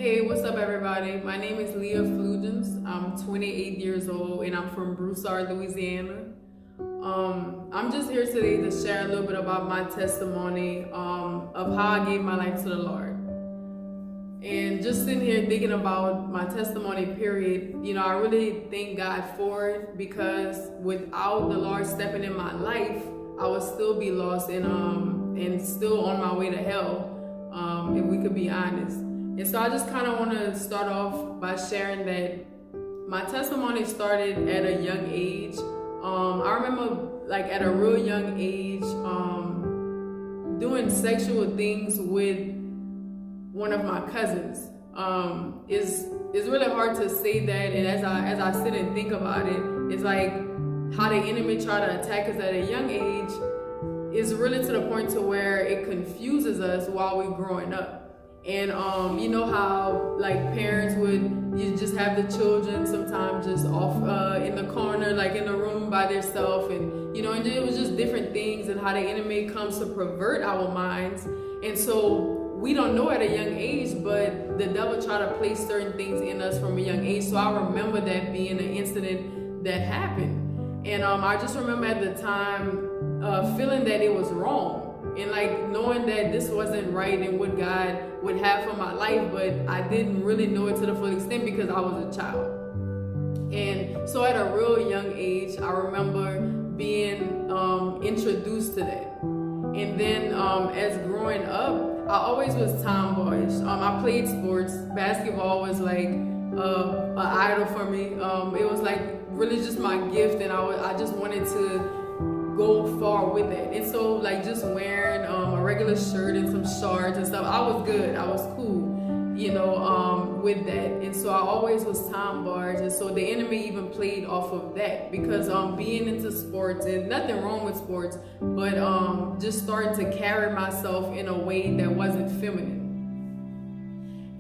Hey, what's up, everybody? My name is Leah Flugence. I'm 28 years old and I'm from Broussard, Louisiana. I'm just here today to share a little bit about my testimony of how I gave my life to the Lord. And just sitting here thinking about my testimony, period, I really thank God for it, because without the Lord stepping in my life, I would still be lost and still on my way to hell, if we could be honest. And so I just kind of want to start off by sharing that my testimony started at a young age. I remember at a real young age doing sexual things with one of my cousins. It's really hard to say that, and as I sit and think about it, it's like how the enemy try to attack us at a young age is really to the point to where it confuses us while we're growing up. And you know how parents you just have the children sometimes just off in the corner, in the room by themselves, and and it was just different things, and how the enemy comes to pervert our minds. And so we don't know at a young age, but the devil try to place certain things in us from a young age. So I remember that being an incident that happened, and I just remember at the time feeling that it was wrong, and knowing that this wasn't right and what God would have for my life, but I didn't really know it to the full extent because I was a child. And so at a real young age, I remember being introduced to that. And then as growing up, I always was tomboyish. I played sports. Basketball was an idol for me. It was really just my gift, and I just wanted to go far with it. And so just wearing a regular shirt and some shorts and stuff, I was good, I was cool, with that. And so I always was tomboyish, and so the enemy even played off of that, because being into sports, and nothing wrong with sports, but just starting to carry myself in a way that wasn't feminine.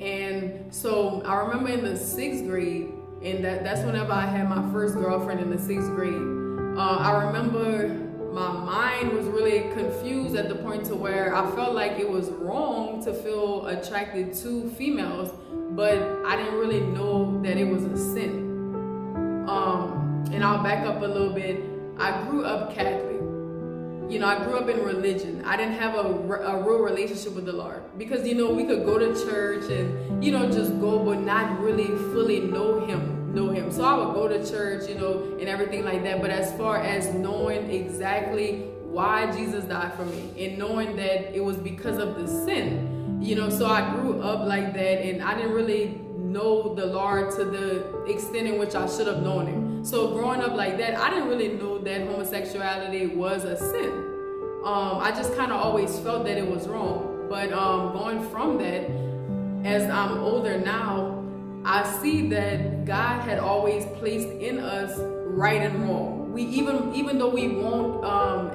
And so I remember in the 6th grade, and that's whenever I had my first girlfriend, in the 6th grade. I remember my mind was really confused at the point to where I felt like it was wrong to feel attracted to females, but I didn't really know that it was a sin. And I'll back up a little bit. I grew up Catholic. I grew up in religion. I didn't have a real relationship with the Lord, because we could go to church and just go, but not really fully know him. So I would go to church, and everything like that. But as far as knowing exactly why Jesus died for me, and knowing that it was because of the sin, so I grew up like that, and I didn't really know the Lord to the extent in which I should have known him. So growing up like that, I didn't really know that homosexuality was a sin. I just kind of always felt that it was wrong. But going from that, as I'm older now, I see that God had always placed in us right and wrong. We even though we won't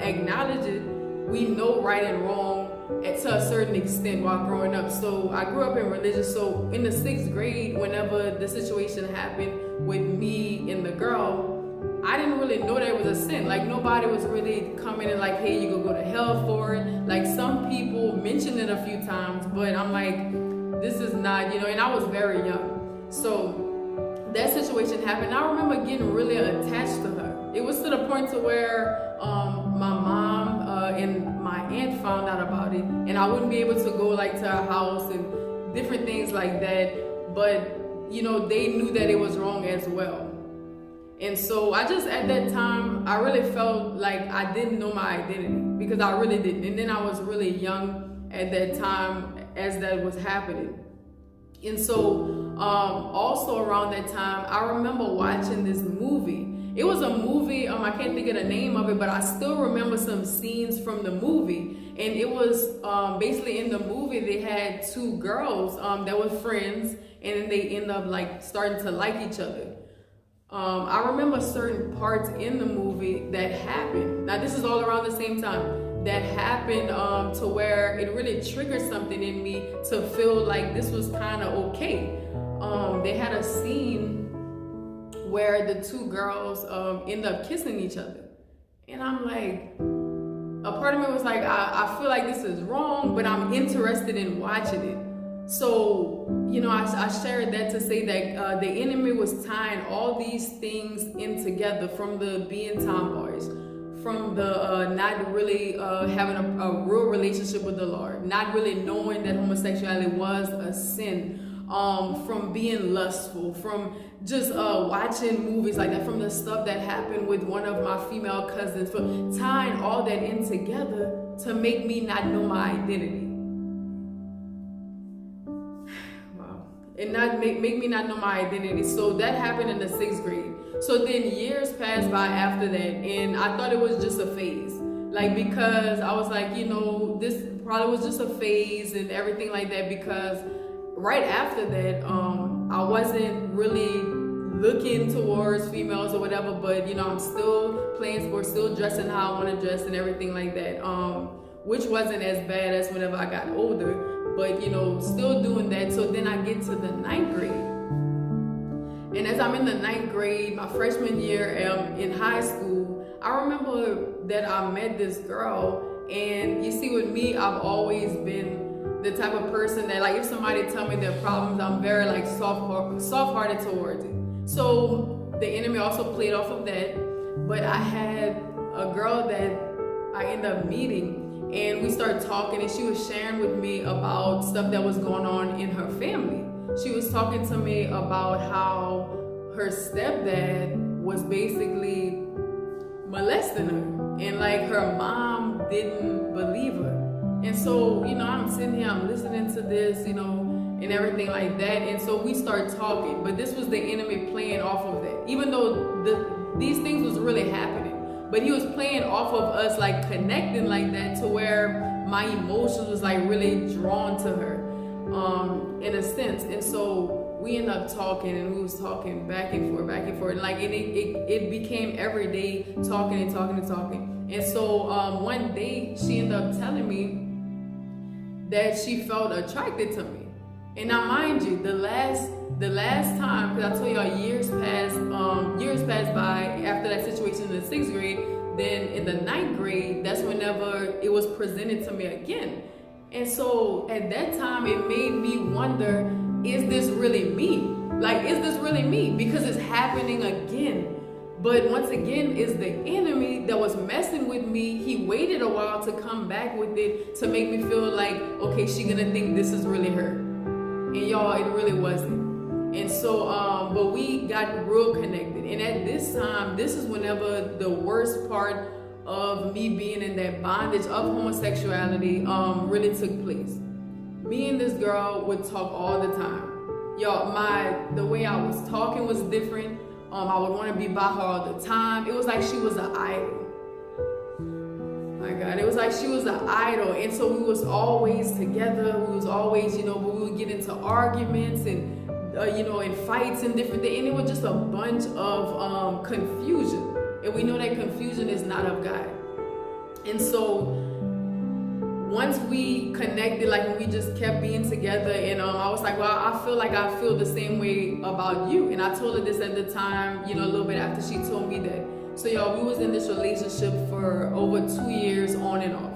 acknowledge it, we know right and wrong to a certain extent while growing up. So I grew up in religion. So in the 6th grade, whenever the situation happened with me and the girl, I didn't really know that it was a sin. Nobody was really coming and hey, you could go to hell for it. Some people mentioned it a few times, but I'm this is not, and I was very young. So that situation happened. I remember getting really attached to her. It was to the point to where my mom and my aunt found out about it, and I wouldn't be able to go to her house and different things like that. But they knew that it was wrong as well. And so I just, at that time, I really felt like I didn't know my identity, because I really didn't. And then I was really young at that time as that was happening. And so also around that time, I remember watching this movie. It was a movie, I can't think of the name of it, but I still remember some scenes from the movie. And it was basically, in the movie, they had 2 girls that were friends, and then they end up starting to like each other. I remember certain parts in the movie that happened. Now this is all around the same time. That happened to where it really triggered something in me to feel like this was kind of okay. They had a scene where the 2 girls end up kissing each other, and I'm a part of me was I feel like this is wrong, but I'm interested in watching it. So I shared that to say that the enemy was tying all these things in together, from the being tomboys, from the not really having a real relationship with the Lord, not really knowing that homosexuality was a sin, from being lustful, from just watching movies like that, from the stuff that happened with one of my female cousins, for tying all that in together to make me not know my identity. And not make me not know my identity. So that happened in the 6th grade. So then years passed by after that, and I thought it was just a phase. Like, because I was like, this probably was just a phase and everything like that, because right after that, I wasn't really looking towards females or whatever, but I'm still playing sports, still dressing how I want to dress and everything like that, which wasn't as bad as whenever I got older. But still doing that. So then I get to the 9th grade, and as I'm in the 9th grade, my freshman year in high school, I remember that I met this girl. And you see, with me, I've always been the type of person that, like, if somebody tell me their problems, I'm very like soft-hearted towards it. So the enemy also played off of that. But I had a girl that I ended up meeting, and we started talking, and she was sharing with me about stuff that was going on in her family. She was talking to me about how her stepdad was basically molesting her, and like her mom didn't believe her. And so, I'm sitting here, I'm listening to this, and everything like that. And so we started talking, but this was the enemy playing off of that. Even though these things was really happening, but he was playing off of us, like connecting like that, to where my emotions was like really drawn to her, in a sense. And so we ended up talking, and we was talking back and forth, and like it became every day talking and talking and talking. And so one day she ended up telling me that she felt attracted to me. And now, mind you, the last time, because I told y'all years passed by after that situation in the 6th grade. Then in the 9th grade, that's whenever it was presented to me again. And so at that time, it made me wonder, is this really me? Like, is this really me? Because it's happening again. But once again, it's the enemy that was messing with me. He waited a while to come back with it, to make me feel like, okay, she gonna think this is really her. And y'all, it really wasn't. And so, but we got real connected. And at this time, this is whenever the worst part of me being in that bondage of homosexuality really took place. Me and this girl would talk all the time. Y'all, the way I was talking was different. I would want to be by her all the time. It was like she was an idol. My God, it was like she was an idol. And so we was always together. We was always, but we would get into arguments and, and fights and different things. And it was just a bunch of confusion. And we know that confusion is not of God. And so once we connected, like when we just kept being together, and I was like, well, I feel the same way about you. And I told her this at the time, a little bit after she told me that. So y'all, we was in this relationship for over 2 years on and off.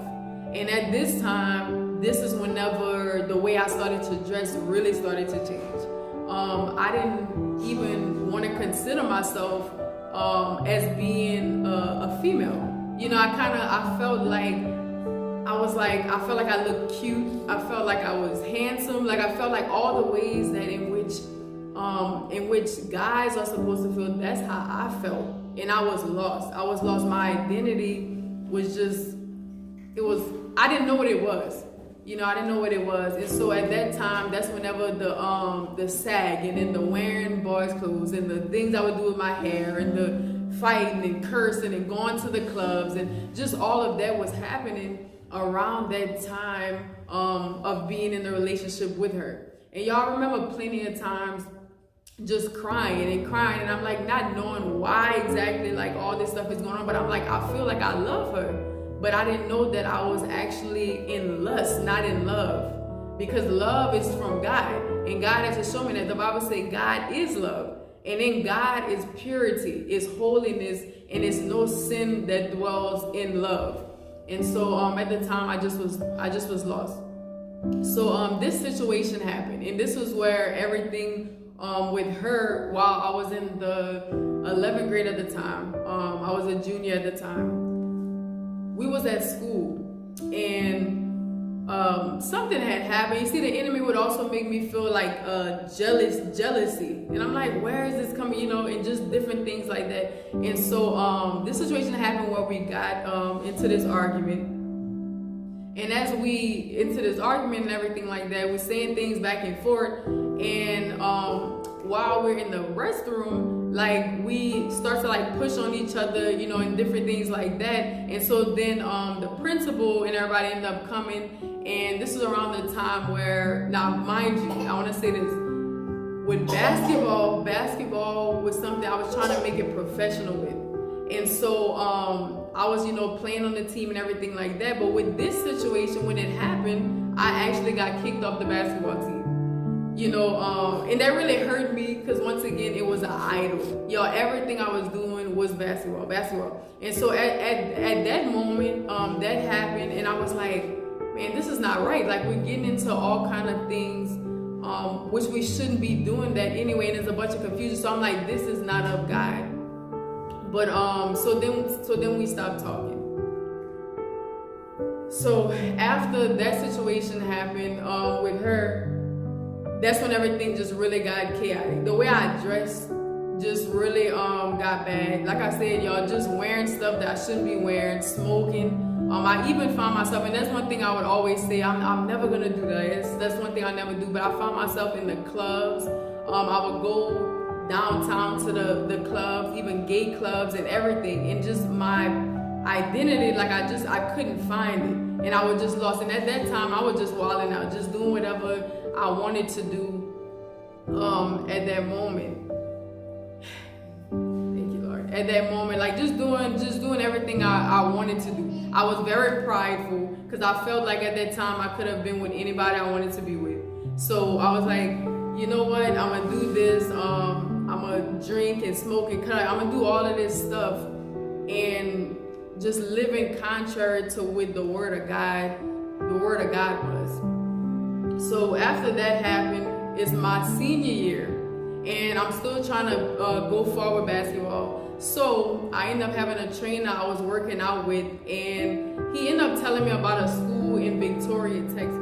And at this time, this is whenever the way I started to dress really started to change. I didn't even want to consider myself as being a female. I felt like I looked cute. I felt like I was handsome. Like I felt like all the ways that in which guys are supposed to feel, that's how I felt. And I was lost. My identity was just, I didn't know what it was. I didn't know what it was. And so at that time, that's whenever the sag and then the wearing boys' clothes and the things I would do with my hair and the fighting and cursing and going to the clubs and just all of that was happening around that time of being in the relationship with her. And y'all remember plenty of times just crying, and I'm like not knowing why exactly like all this stuff is going on, but I'm like, I feel like I love her. But I didn't know that I was actually in lust, not in love. Because love is from God. And God has to show me that. The Bible says God is love. And in God is purity, is holiness, and it's no sin that dwells in love. And so at the time I just was lost. So this situation happened, and this was where everything with her, while I was in the 11th grade at the time, I was a junior at the time. We was at school, and something had happened. You see, the enemy would also make me feel like jealousy, and I'm like, where is this coming? And just different things like that. And so this situation happened where we got into this argument. And as we into this argument and everything like that, we're saying things back and forth. And while we're in the restroom, like, we start to like push on each other, and different things like that. And so then the principal and everybody ended up coming. And this is around the time where, now mind you, I want to say this, with basketball was something I was trying to make it professional with. And so I was, playing on the team and everything like that. But with this situation, when it happened, I actually got kicked off the basketball team. And that really hurt me, because once again, it was an idol. Everything I was doing was basketball. And so at that moment, that happened, and I was like, man, this is not right. Like, we're getting into all kind of things, which we shouldn't be doing that anyway, and there's a bunch of confusion. So I'm like, this is not of God. But so then we stopped talking. So after that situation happened with her, that's when everything just really got chaotic. The way I dressed just really got bad. Like I said, y'all, just wearing stuff that I shouldn't be wearing, smoking. I even found myself, and that's one thing I would always say, I'm never gonna do that. That's one thing I never do. But I found myself in the clubs. I would go downtown to the clubs, even gay clubs and everything, and just my identity, like I couldn't find it, and I was just lost. And at that time, I was just wilding out, just doing whatever I wanted to do at that moment. Thank you, Lord. At that moment, like just doing everything I wanted to do. I was very prideful, because I felt like at that time I could have been with anybody I wanted to be with. So I was like, you know what, I'm gonna do this. I'm gonna drink and smoke and cut. I'm gonna do all of this stuff and just living contrary to what the word of God was. So after that happened, it's my senior year, and I'm still trying to go forward basketball. So I ended up having a trainer I was working out with, and he ended up telling me about a school in Victoria, Texas.